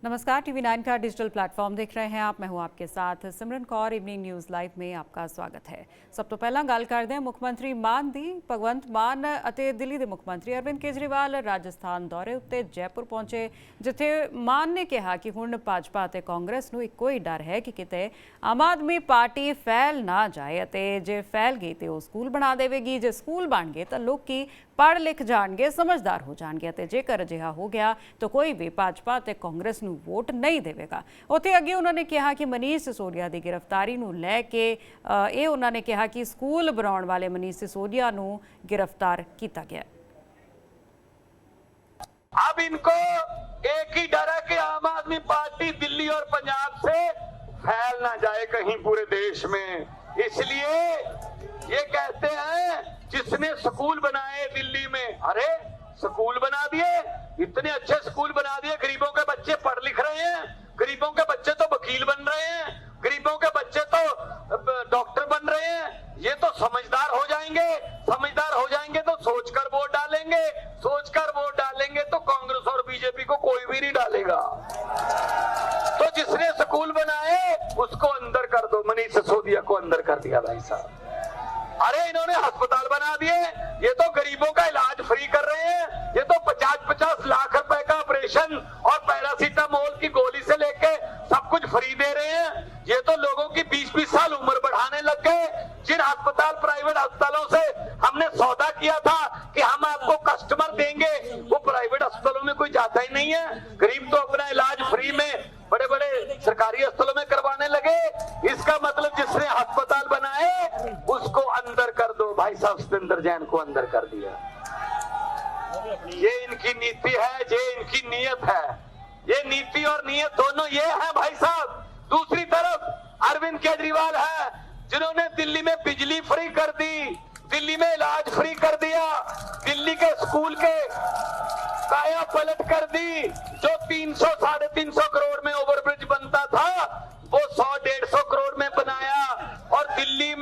नमस्कार, टीवी 9 का digital platform देख रहे हैं आप। मैं हूं आपके साथ सिमरन कौर। इवनिंग न्यूज़ लाइव में आपका स्वागत है। सब तो पहला गल करते हैं मुख्यमंत्री मान दी। भगवंत मान ਅਤੇ दिल्ली के मुख्यमंत्री अरविंद केजरीवाल राजस्थान दौरे उत्ते जयपुर पहुंचे, जिथे मान ने कहा कि हुण भाजपा ਅਤੇ कांग्रेस ਨੂੰ ਇੱਕੋ ਹੀ डर है कि किते आम आदमी पार्टी फैल ना जाए ਅਤੇ जे फैल गई तो स्कूल बना देवेगी, जे स्कूल बन गए तो लोग पढ़ लिख जाएंगे, समझदार हो जाएंगे ਅਤੇ जेकर अजिहा हो गया तो कोई भी भाजपा ਅਤੇ कांग्रेस ਨੂੰ वोट नहीं देवेगा। उत्थे अगे उन्होंने कहा कि मनीष सिसोदिया की गिरफ्तारी ਨੂੰ ਲੈ ਕੇ ਇਹ ਉਹਨਾਂ ਨੇ ਕਿਹਾ कि स्कूल बनाने वाले मनीष सिसोदिया ਨੂੰ गिरफ्तार किया गया। अब इनको एक ही डर है कि आम आदमी पार्टी दिल्ली और पंजाब से फैल ना जाए कहीं पूरे देश में, इसलिए ये कहते हैं जिसने स्कूल बनाए दिल्ली में, अरे स्कूल बना दिए, इतने अच्छे स्कूल बना दिए, गरीबों के बच्चे पढ़ लिख रहे हैं, गरीबों के बच्चे तो वकील बन रहे हैं, गरीबों के बच्चे तो डॉक्टर बन रहे हैं। ये तो समझदार हो जाएंगे, समझदार हो जाएंगे तो सोचकर वोट डालेंगे, सोचकर वोट डालेंगे तो कांग्रेस और बीजेपी को कोई भी नहीं डालेगा। तो जिसने स्कूल बनाए उसको अंदर कर दो। मनीष सिसोदिया को अंदर कर दिया भाई साहब। अरे इन्होंने अस्पताल बना दिए, ये तो गरीबों का इलाज फ्री कर रहे हैं, ये तो 50-50 लाख रुपए का ऑपरेशन और पैरासीटामोल की गोली से लेके सब कुछ फ्री दे रहे हैं। ये तो लोगों की 20-20 साल उम्र बढ़ाने लग गए। जिन अस्पताल प्राइवेट अस्पतालों से हमने सौदा किया था कि हम आपको कस्टमर देंगे, वो प्राइवेट अस्पतालों में कोई जाता ही नहीं है। गरीब तो अपना इलाज फ्री में बड़े बड़े सरकारी अस्पतालों में करवाने लगे। इसका मतलब जिसने अस्पताल बनाए उसको अंदर कर दो। भाई साहब सतेंद्र जैन को अंदर कर दिया। ये इनकी नीति है, ये इनकी नीयत है। ये नीति और नीयत दोनों ये है भाई साहब। दूसरी तरफ अरविंद केजरीवाल है जिन्होंने दिल्ली में बिजली फ्री कर दी, दिल्ली में इलाज फ्री कर दिया, दिल्ली के स्कूल के काया पलट कर दी। जो 300-350 करोड़ में ओवरब्रिज बनता था वो 100-150 करोड़ में बनाया। और दिल्ली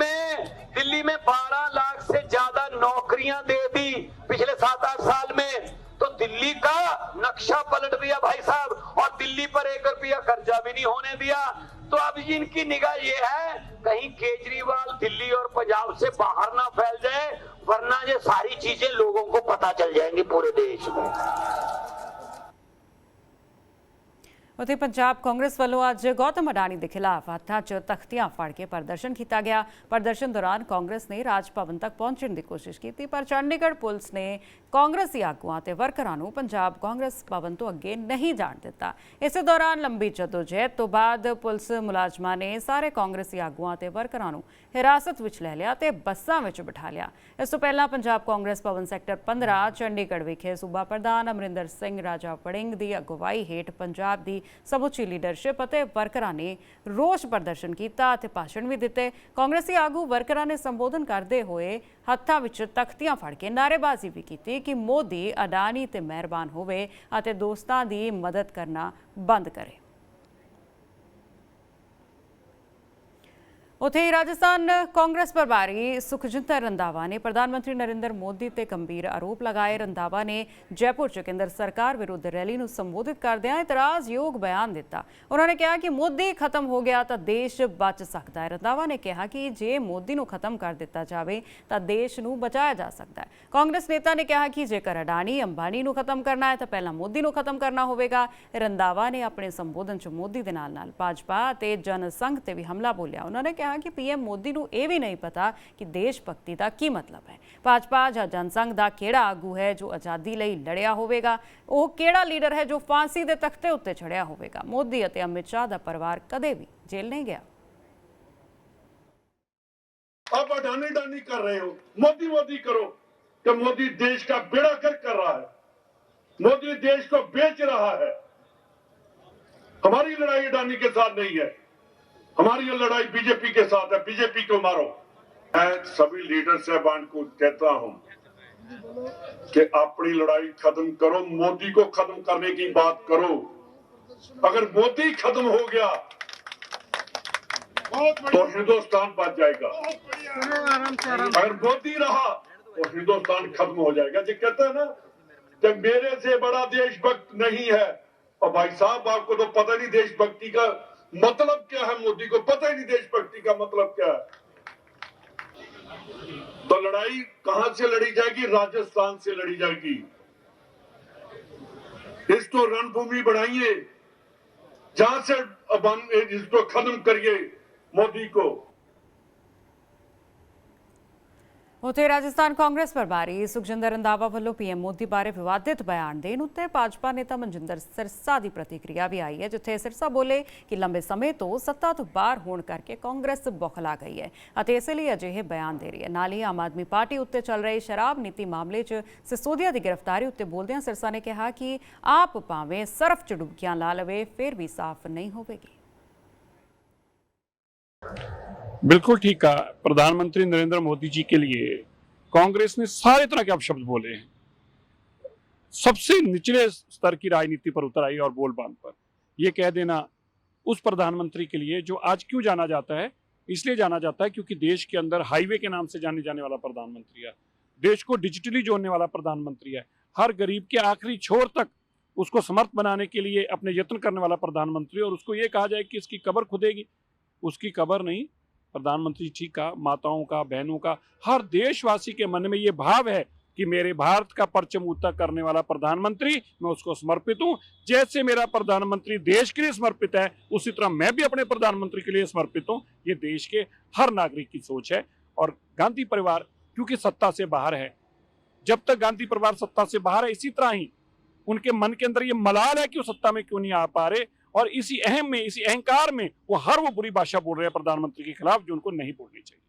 में 12 लाख से ज्यादा नौकरियां दे दी पिछले 7-8 साल में। तो दिल्ली का नक्शा पलट दिया भाई साहब, और दिल्ली पर 1 रुपया कर्जा भी नहीं होने दिया। तो अब इनकी निगाह ये है कहीं केजरीवाल दिल्ली और पंजाब से बाहर ना फैल जाए, वरना ये सारी चीजें लोगों को पता चल जाएंगी पूरे देश में। उत्थे पंजाब कांग्रेस वालों अज गौतम अडानी के खिलाफ हत्थां 'च तख्तियां फड़ के प्रदर्शन किया गया। प्रदर्शन दौरान कांग्रेस ने राज भवन तक पहुंचने की कोशिश की, पर चंडीगढ़ पुलिस ने कांग्रेसी आगुआं ते वर्करां नूं पंजाब कांग्रेस भवन तो अगे नहीं जाण दिता। इस दौरान लंबी जदोजहद तो बाद पुलिस मुलाजमां ने सारे कांग्रेसी आगुआं ते वर्करां नूं हिरासत विच लै लिया ते बसां विच बिठा लिया। इस तो पहलां पंजाब कांग्रेस भवन सैक्टर 15 चंडीगढ़ विखे सूबा प्रधान अमरिंदर सिंह राजा वड़िंग की अगुवाई हेठ पंजाब की समूची लीडरशिप ਅਤੇ वर्करां ने रोष प्रदर्शन किया ਅਤੇ भाषण भी दिते। कांग्रेसी आगू वर्करां ने संबोधन करते हुए हत्थां विच तख्तियां फड़ के नारेबाजी भी की कि मोदी अडानी ते मेहरबान होवे ਅਤੇ दोस्तां दी मदद करना बंद करे। उत्थे राजस्थान कांग्रेस प्रभारी सुखजिंदर रंधावा ने प्रधानमंत्री नरेंद्र मोदी ते गंभीर आरोप लगाए। रंधावा ने जयपुर च केंद्र सरकार विरुद्ध रैली नूं संबोधित करदिआं इतराज़योग बयान दिता। उन्होंने कहा कि मोदी खत्म हो गया तो देश बच सकता है। रंधावा ने कहा कि जे मोदी नूं खत्म कर दिता जाए तो देश नूं बचाया जा सकता है। कांग्रेस नेता ने कहा कि जेकर अडानी अंबानी नूं खत्म करना है तो पहला मोदी नूं खत्म करना होवेगा। रंधावा ने अपने संबोधन च मोदी दे नाल भाजपा ते जनसंघ ते भी हमला बोलिया। उन्होंने कहा कि पीएम मोदी नूं यह भी नहीं पता कि देश भक्ति का की मतलब है। भाजपा या जनसंघ का केड़ा आगू है जो आज़ादी लई लड़िया होवेगा, वो केड़ा लीडर है जो फांसी के तख्ते उत्ते चढ़िया होवेगा। मोदी और अमित शाह का परिवार कदे भी जेल नहीं गया। आप अडानी डानी कर रहे हो, मोदी मोदी करो, तो मोदी देश का बेड़ा गर्क कर रहा है, मोदी देश को बेच रहा है। हमारी लड़ाई अडानी के साथ नहीं है, हमारी ये लड़ाई बीजेपी के साथ है। बीजेपी को मारो। मैं सभी लीडर साहबान को कहता हूं कि अपनी लड़ाई खत्म करो, मोदी को खत्म करने की बात करो। अगर मोदी खत्म हो गया तो हिंदुस्तान बच जाएगा, अगर मोदी रहा तो हिंदुस्तान खत्म हो जाएगा। जो कहता है ना कि मेरे से बड़ा देशभक्त नहीं है, और भाई साहब आपको तो पता नहीं देशभक्ति का मतलब क्या है, मोदी को पता ही नहीं देशभक्ति का मतलब क्या है। तो लड़ाई कहां से लड़ी जाएगी? राजस्थान से लड़ी जाएगी। इसको रणभूमि बनाइए, जहां से इसको खत्म करिए मोदी को। ਉੱਥੇ ਰਾਜਸਥਾਨ ਕਾਂਗਰਸ ਪ੍ਰਭਾਰੀ ਸੁਖਜਿੰਦਰ ਰੰਧਾਵਾ ਵੱਲੋਂ ਪੀਐਮ ਮੋਦੀ ਬਾਰੇ ਵਿਵਾਦਿਤ ਬਿਆਨ ਦੇਣ ਉੱਤੇ ਭਾਜਪਾ ਨੇਤਾ ਮਨਜਿੰਦਰ ਸਿਰਸਾ ਦੀ ਪ੍ਰਤੀਕਿਰਿਆ ਵੀ ਆਈ ਹੈ, ਜਿੱਥੇ ਸਿਰਸਾ ਬੋਲੇ ਕਿ ਲੰਬੇ ਸਮੇਂ ਤੋਂ ਸੱਤਾ ਤੋਂ ਬਾਹਰ ਹੋਣ ਕਰਕੇ ਕਾਂਗਰਸ ਬੌਖਲਾ ਗਈ ਹੈ ਅਤੇ ਇਸੇ ਲਈ ਅਜਿਹੇ ਬਿਆਨ ਦੇ ਰਹੀ ਹੈ। ਨਾਲ ਹੀ ਆਮ ਆਦਮੀ ਪਾਰਟੀ ਉੱਤੇ ਚੱਲ ਰਹੀ ਸ਼ਰਾਬ ਨੀਤੀ ਮਾਮਲੇ 'ਚ ਸਿਸੋਦੀਆ ਦੀ ਗ੍ਰਿਫਤਾਰੀ ਉੱਤੇ ਬੋਲਦਿਆਂ ਸਿਰਸਾ ਨੇ ਕਿਹਾ ਕਿ ਆਪ ਭਾਵੇਂ ਸਰਫ 'ਚ ਡੁਬਕੀਆਂ ਲਾ ਲਵੇ ਫਿਰ ਵੀ ਸਾਫ਼ नहीं ਹੋਵੇਗੀ। बिल्कुल ठीक कहा। प्रधानमंत्री नरेंद्र मोदी जी के लिए कांग्रेस ने सारे तरह के अपशब्द बोले हैं, सबसे निचले स्तर की राजनीति पर उतर आई और बोल बांध पर यह कह देना उस प्रधानमंत्री के लिए जो आज क्यों जाना जाता है, इसलिए जाना जाता है क्योंकि देश के अंदर हाईवे के नाम से जाने जाने वाला प्रधानमंत्री है, देश को डिजिटली जोड़ने वाला प्रधानमंत्री है, हर गरीब के आखिरी छोर तक उसको समर्थ बनाने के लिए अपने यत्न करने वाला प्रधानमंत्री। और उसको ये कहा जाए कि इसकी कब्र खुदेगी, उसकी कब्र नहीं। प्रधानमंत्री ठीक का, माताओं का, बहनों का, हर देशवासी के मन में ये भाव है कि मेरे भारत का परचम ऊंचा करने वाला प्रधानमंत्री, मैं उसको समर्पित हूं। जैसे मेरा प्रधानमंत्री देश के लिए समर्पित है, उसी तरह मैं भी अपने प्रधानमंत्री के लिए समर्पित हूं। ये देश के हर नागरिक की सोच है। और गांधी परिवार क्योंकि सत्ता से बाहर है, जब तक गांधी परिवार सत्ता से बाहर है, इसी तरह ही उनके मन के अंदर ये मलाल है कि वो सत्ता में क्यों नहीं आ पा रहे, और इसी अहम में, इसी अहंकार में वो बुरी भाषा बोल रहे हैं प्रधानमंत्री के खिलाफ जो उनको नहीं बोलनी चाहिए।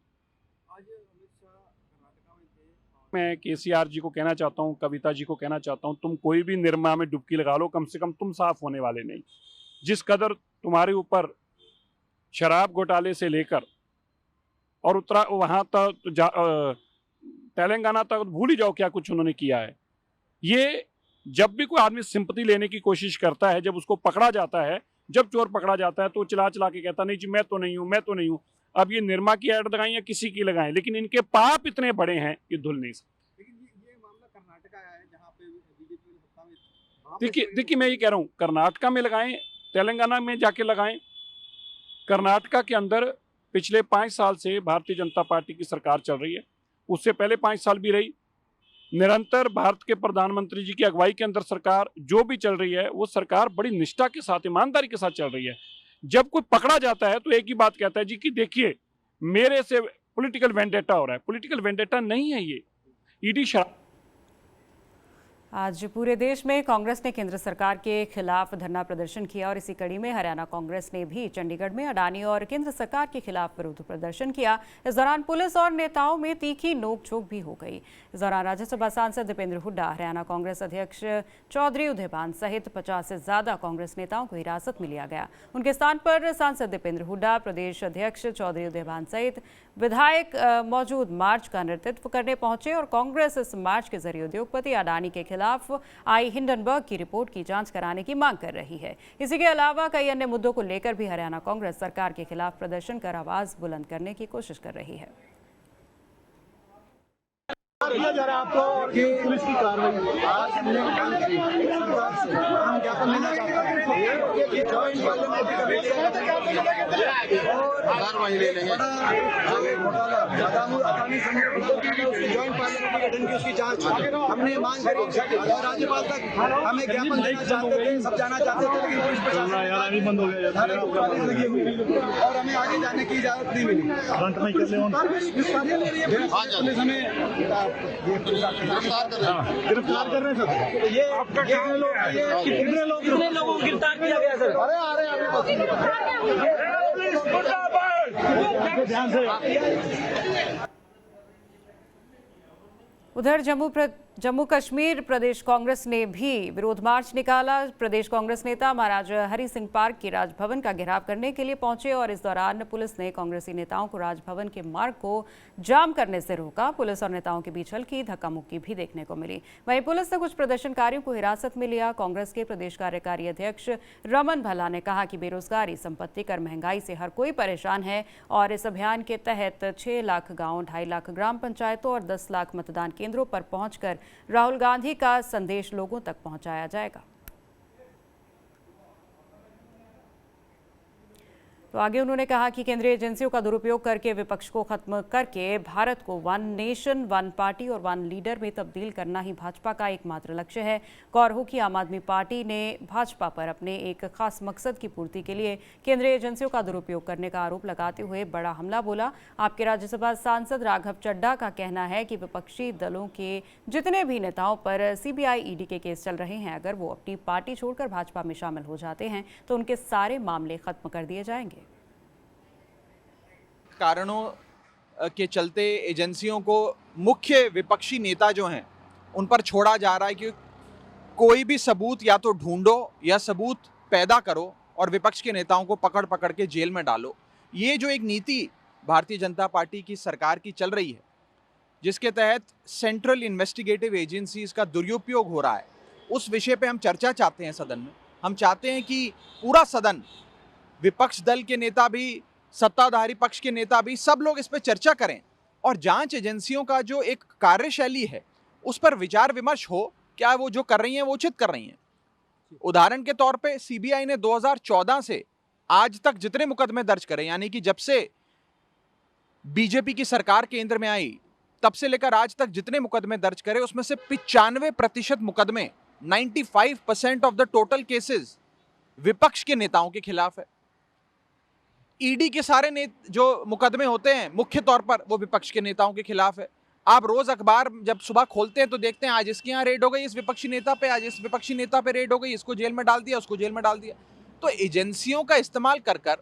मैं केसीआर जी को कहना चाहता हूँ, कविता जी को कहना चाहता हूँ, तुम कोई भी निर्मा में डुबकी लगा लो, कम से कम तुम साफ होने वाले नहीं। जिस कदर तुम्हारे ऊपर शराब घोटाले से लेकर और उत्तरा वहां तक तेलंगाना तक भूल ही जाओ क्या कुछ उन्होंने किया है। ये जब भी कोई आदमी सिंपैथी लेने की कोशिश करता है, जब उसको पकड़ा जाता है, जब चोर पकड़ा जाता है तो चिल्ला चिल्ला के कहता नहीं जी मैं तो नहीं हूं, मैं तो नहीं हूं। अब ये निर्मा की ऐड लगाएं या किसी की लगाएं, लेकिन इनके पाप इतने बड़े हैं कि धुल नहीं सकते। लेकिन ये मामला कर्नाटका है जहां पे बीजेपी की सत्ता में। देखिए मैं ये कह रहा हूँ, कर्नाटका में लगाएं, तेलंगाना में जाके लगाएं। कर्नाटका के अंदर पिछले 5 साल से भारतीय जनता पार्टी की सरकार चल रही है, उससे पहले 5 साल भी रही। निरंतर भारत के प्रधानमंत्री जी की अगुवाई के अंदर सरकार जो भी चल रही है, वो सरकार बड़ी निष्ठा के साथ, ईमानदारी के साथ चल रही है। जब कोई पकड़ा जाता है तो एक ही बात कहता है जी कि देखिए मेरे से पॉलिटिकल वेंडेटा हो रहा है। पॉलिटिकल वेंडेटा नहीं है ये। ईडी शराब। आज पूरे देश में कांग्रेस ने केंद्र सरकार के खिलाफ धरना प्रदर्शन किया और इसी कड़ी में हरियाणा कांग्रेस ने भी चंडीगढ़ में अडानी और केंद्र सरकार के खिलाफ विरोध प्रदर्शन किया। इस दौरान पुलिस और नेताओं में तीखी नोकझोंक भी हो गई। इस दौरान राज्यसभा सांसद दीपेंद्र हुड्डा, हरियाणा कांग्रेस अध्यक्ष चौधरी उदयभान सहित 50 से ज्यादा कांग्रेस नेताओं को हिरासत में लिया गया। उनके स्थान पर सांसद दीपेंद्र हुड्डा, प्रदेश अध्यक्ष चौधरी उदयभान सहित विधायक मौजूद मार्च का नेतृत्व करने पहुंचे और कांग्रेस इस मार्च के जरिए उद्योगपति अडानी के खिलाफ आई हिंडनबर्ग की रिपोर्ट की जांच कराने की मांग कर रही है। इसी के अलावा कई अन्य मुद्दों को लेकर भी हरियाणा कांग्रेस सरकार के खिलाफ प्रदर्शन कर आवाज बुलंद करने की कोशिश कर रही है। किया जा रहा है आपको और ये पुलिस की कार्रवाई आज हमने मांग की सरकार से, हम ज्ञापन देना चाहते हैं कि जॉइंट पार्लियामेंट्री कमेटी और कार्रवाई ले लेंगे। घोटाला अदानी उसकी जॉइंट पार्लियामेंट्री गठन की उसकी जांच हमने मांग करी और राज्यपाल तक हमें ज्ञापन देना चाहते थे, सब जाना चाहते थे, लेकिन पुलिस प्रशासन बंद हो गया लगी हुई और हमें आगे जाने की इजाजत नहीं मिली। पुलिस हमें गिरफ्तार कर रहे हैं सर। ये कितने लोगों को गिरफ्तार किया गया सर? अरे आ रहे हैं ध्यान से। उधर जम्मू कश्मीर प्रदेश कांग्रेस ने भी विरोध मार्च निकाला। प्रदेश कांग्रेस नेता महाराजा हरि सिंह पार्क के राजभवन का घेराव करने के लिए पहुंचे और इस दौरान पुलिस ने कांग्रेसी नेताओं को राजभवन के मार्ग को जाम करने से रोका। पुलिस और नेताओं के बीच हल्की धक्का मुक्की भी देखने को मिली। वहीं पुलिस ने कुछ प्रदर्शनकारियों को हिरासत में लिया। कांग्रेस के प्रदेश कार्यकारी अध्यक्ष रमन भल्ला ने कहा कि बेरोजगारी, संपत्ति कर, महंगाई से हर कोई परेशान है और इस अभियान के तहत 6 लाख गाँव, 2.5 लाख ग्राम पंचायतों और 10 लाख मतदान केंद्रों पर पहुंचकर राहुल गांधी का संदेश लोगों तक पहुंचाया जाएगा। तो आगे उन्होंने कहा कि केंद्रीय एजेंसियों का दुरुपयोग करके विपक्ष को खत्म करके भारत को वन नेशन वन पार्टी और वन लीडर में तब्दील करना ही भाजपा का एकमात्र लक्ष्य है। गौर हो कि आम आदमी पार्टी ने भाजपा पर अपने एक खास मकसद की पूर्ति के लिए केंद्रीय एजेंसियों का दुरुपयोग करने का आरोप लगाते हुए बड़ा हमला बोला। आपके राज्यसभा सांसद राघव चड्ढा का कहना है कि विपक्षी दलों के जितने भी नेताओं पर सीबीआई ईडी के केस चल रहे हैं, अगर वो अपनी पार्टी छोड़कर भाजपा में शामिल हो जाते हैं तो उनके सारे मामले खत्म कर दिए जाएंगे। कारणों के चलते एजेंसियों को मुख्य विपक्षी नेता जो हैं उन पर छोड़ा जा रहा है कि कोई भी सबूत या तो ढूंढो या सबूत पैदा करो और विपक्ष के नेताओं को पकड़ पकड़ के जेल में डालो। ये जो एक नीति भारतीय जनता पार्टी की सरकार की चल रही है, जिसके तहत सेंट्रल इन्वेस्टिगेटिव एजेंसीज का दुरुपयोग हो रहा है, उस विषय पे हम चर्चा चाहते हैं सदन में। हम चाहते हैं कि पूरा सदन, विपक्ष दल के नेता भी, सत्ताधारी पक्ष के नेता भी, सब लोग इस पर चर्चा करें और जांच एजेंसियों का जो एक कार्यशैली है उस पर विचार विमर्श हो। क्या वो जो कर रही हैं वो उचित कर रही हैं? उदाहरण के तौर पे सीबीआई ने 2014 से आज तक जितने मुकदमे दर्ज करे, यानी कि जब से बीजेपी की सरकार केंद्र में आई तब से लेकर आज तक जितने मुकदमे दर्ज करे, उसमें से 95% मुकदमे, 95% ऑफ द टोटल केसेस विपक्ष के नेताओं के खिलाफ है। ईडी के सारे जो मुकदमे होते हैं मुख्य तौर पर वो विपक्ष के नेताओं के खिलाफ है। आप रोज अखबार जब सुबह खोलते हैं तो देखते हैं आज इसके यहाँ रेड हो गई इस विपक्षी नेता पे, आज इस विपक्षी नेता पे रेड हो गई, इसको जेल में डाल दिया, उसको जेल में डाल दिया। तो एजेंसियों का इस्तेमाल कर कर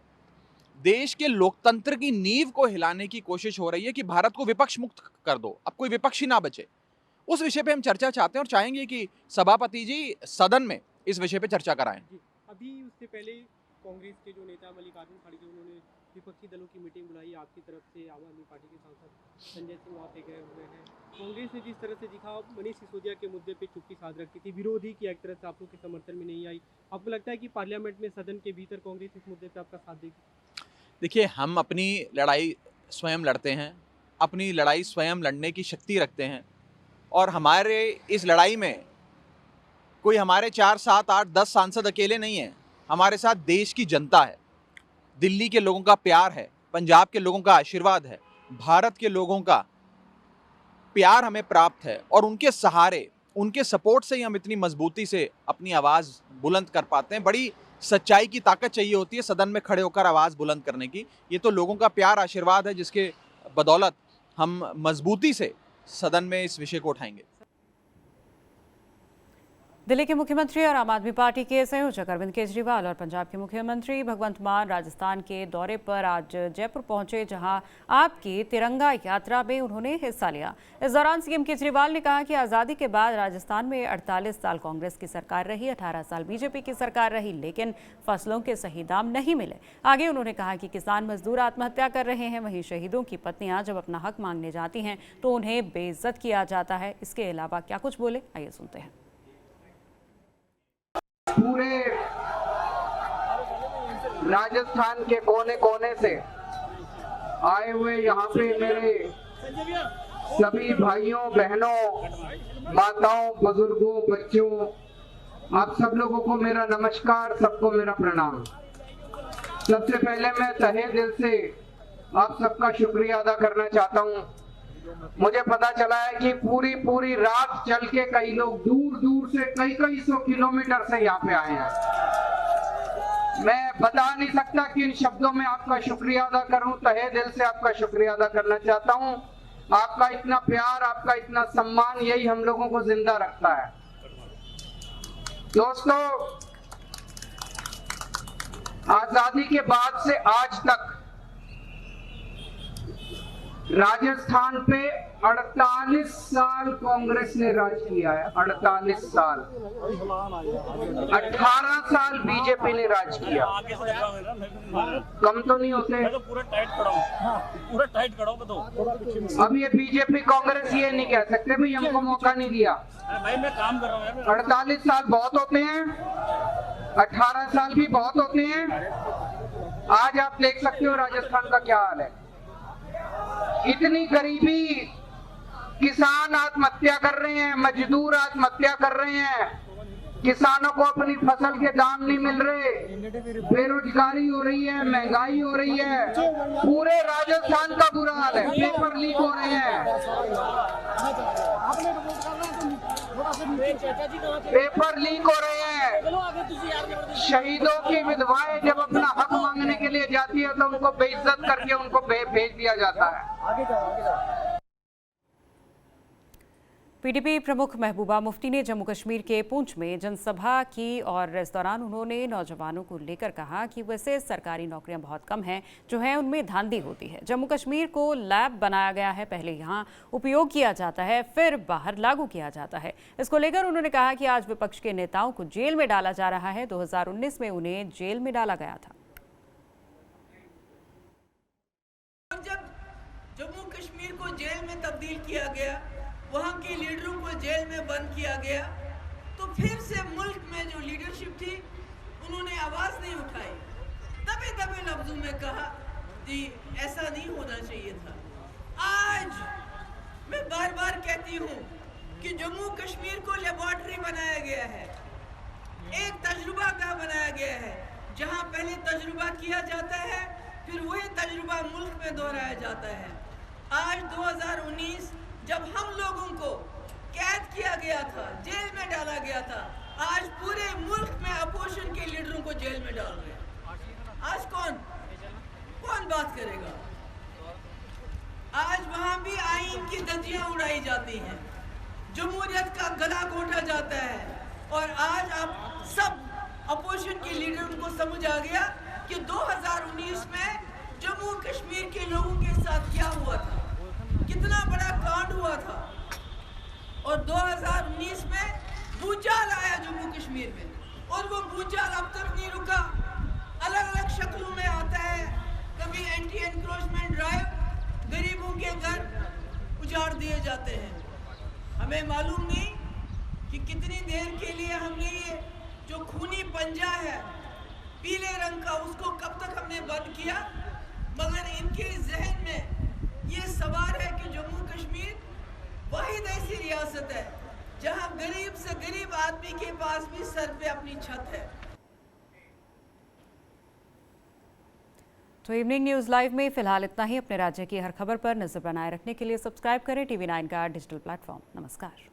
देश के लोकतंत्र की नींव को हिलाने की कोशिश हो रही है कि भारत को विपक्ष मुक्त कर दो, अब कोई विपक्षी ना बचे। उस विषय पे हम चर्चा चाहते हैं और चाहेंगे कि सभापति जी सदन में इस विषय पे चर्चा कराएं। अभी उससे पहले कांग्रेस के जो नेता मल्लिकार्जुन खड़गे, उन्होंने विपक्षी दलों की मीटिंग बुलाई आपकी तरफ से। आम आदमी पार्टी के सांसद संजय सिंह वहाँ पे गए हुए हैं। कांग्रेस ने जिस तरह से दिखा, मनीष सिसोदिया के मुद्दे पे चुप्पी साध रखी थी, विरोध ही की, एक तरह से आप लोग के समर्थन में नहीं आई। आपको लगता है कि पार्लियामेंट में, सदन के भीतर कांग्रेस इस मुद्दे पर आपका साथ देगी? देखिए, हम अपनी लड़ाई स्वयं लड़ते हैं, अपनी लड़ाई स्वयं लड़ने की शक्ति रखते हैं और हमारे इस लड़ाई में कोई हमारे 4, 7, 8, 10 सांसद अकेले नहीं हैं। हमारे साथ देश की जनता है, दिल्ली के लोगों का प्यार है, पंजाब के लोगों का आशीर्वाद है, भारत के लोगों का प्यार हमें प्राप्त है और उनके सहारे, उनके सपोर्ट से ही हम इतनी मजबूती से अपनी आवाज़ बुलंद कर पाते हैं। बड़ी सच्चाई की ताकत चाहिए होती है सदन में खड़े होकर आवाज़ बुलंद करने की। ये तो लोगों का प्यार, आशीर्वाद है जिसके बदौलत हम मजबूती से सदन में इस विषय को उठाएंगे। दिल्ली के मुख्यमंत्री और आम आदमी पार्टी के संयोजक अरविंद केजरीवाल और पंजाब के मुख्यमंत्री भगवंत मान राजस्थान के दौरे पर आज जयपुर पहुंचे, जहां आपकी तिरंगा यात्रा में उन्होंने हिस्सा लिया। इस दौरान सीएम केजरीवाल ने कहा कि आज़ादी के बाद राजस्थान में 48 साल कांग्रेस की सरकार रही, 18 साल बीजेपी की सरकार रही, लेकिन फसलों के सही दाम नहीं मिले। आगे उन्होंने कहा कि किसान मजदूर आत्महत्या कर रहे हैं, वहीं शहीदों की पत्नियां जब अपना हक मांगने जाती हैं तो उन्हें बेइज्जत किया जाता है। इसके अलावा क्या कुछ बोले, आइए सुनते हैं। पूरे राजस्थान के कोने कोने से आए हुए यहाँ पे मेरे सभी भाइयों, बहनों, माताओं, बुजुर्गों, बच्चों, आप सब लोगों को मेरा नमस्कार, सबको मेरा प्रणाम। सबसे पहले मैं तहे दिल से आप सबका शुक्रिया अदा करना चाहता हूँ। मुझे पता चला है कि पूरी रात चल के कई लोग दूर दूर से कई सौ किलोमीटर से यहाँ पे आए हैं। मैं बता नहीं सकता कि इन शब्दों में आपका शुक्रिया अदा करूं। तहे दिल से आपका शुक्रिया अदा करना चाहता हूं। आपका इतना प्यार, आपका इतना सम्मान, यही हम लोगों को जिंदा रखता है। दोस्तों, आजादी के बाद से आज तक राजस्थान पे 48 साल कांग्रेस ने राज किया है। 48 साल, 18 साल बीजेपी ने राज किया। कम तो नहीं होते? अब ये बीजेपी कांग्रेस ये नहीं कह सकते भाई हमको मौका नहीं दिया। 48 साल बहुत होते हैं, 18 साल भी बहुत होते हैं। आज आप देख सकते हो राजस्थान का क्या हाल है। इतनी गरीबी, किसान आत्महत्या कर रहे हैं, मजदूर आत्महत्या कर रहे हैं, किसानों को अपनी फसल के दाम नहीं मिल रहे, बेरोजगारी हो रही है, महंगाई हो रही है, पूरे राजस्थान का बुरा हाल है, पेपर लीक हो रहे हैं, पेपर लीक हो रहे हैं। शहीदों की विधवाएं जब अपना हक मांगने के लिए जाती है तो उनको बेइज्जत करके उनको भेज दिया जाता है। पीडीपी प्रमुख महबूबा मुफ्ती ने जम्मू कश्मीर के पुंछ में जनसभा की और इस दौरान उन्होंने नौजवानों को लेकर कहा कि वैसे सरकारी नौकरियां बहुत कम हैं जो हैं उनमें धांधली होती है। जम्मू कश्मीर को लैब बनाया गया है, पहले यहां उपयोग किया जाता है फिर बाहर लागू किया जाता है। इसको लेकर उन्होंने कहा कि आज विपक्ष के नेताओं को जेल में डाला जा रहा है। 2019 में उन्हें जेल में डाला गया था। जब जम्मू कश्मीर को जेल में तब्दील किया गया, वहाँ के लीडरों को जेल में बंद किया गया, तो फिर से मुल्क में जो लीडरशिप थी उन्होंने आवाज़ नहीं उठाई, दबे दबे लफ्जों में कहा कि ऐसा नहीं होना चाहिए था। आज मैं बार बार कहती हूँ कि जम्मू कश्मीर को लेबोरेटरी बनाया गया है, एक तजुर्बा गाह बनाया गया है, जहाँ पहले तजुर्बा किया जाता है फिर वही तजुर्बा मुल्क में दोहराया जाता है। आज 2019 जब हम लोगों को कैद किया गया था, जेल में डाला गया था, आज पूरे मुल्क में अपोजिशन के लीडरों को जेल में डाल रहे हैं। आज कौन बात करेगा? आज वहां भी आईन की धज्जियां उड़ाई जाती हैं, जमहूरियत का गला घोटा जाता है। और आज आप सब अपोजिशन के लीडरों को समझ आ गया कि 2019 में जम्मू कश्मीर के लोगों के साथ क्या हुआ था, कितना बड़ा कांड हुआ था। और 2019 में भूचाल आया जम्मू कश्मीर में, और वो भूचाल अब तक नहीं रुका, अलग अलग शक्लों में आता है। कभी एंटी एनक्रोचमेंट ड्राइव, गरीबों के घर उजाड़ दिए जाते हैं। हमें मालूम नहीं कि कितनी देर के लिए हमने ये जो खूनी पंजा है पीले रंग का, उसको कब तक हमने बंद किया, मगर इनके जहन में ये सवाल है कि जम्मू कश्मीर वाहिद ऐसी रियासत है जहां गरीब से गरीब आदमी के पास भी सर पे अपनी छत है। तो इवनिंग न्यूज़ लाइव में फिलहाल इतना ही। अपने राज्य की हर खबर पर नजर बनाए रखने के लिए सब्सक्राइब करें TV9 का डिजिटल प्लेटफॉर्म। नमस्कार।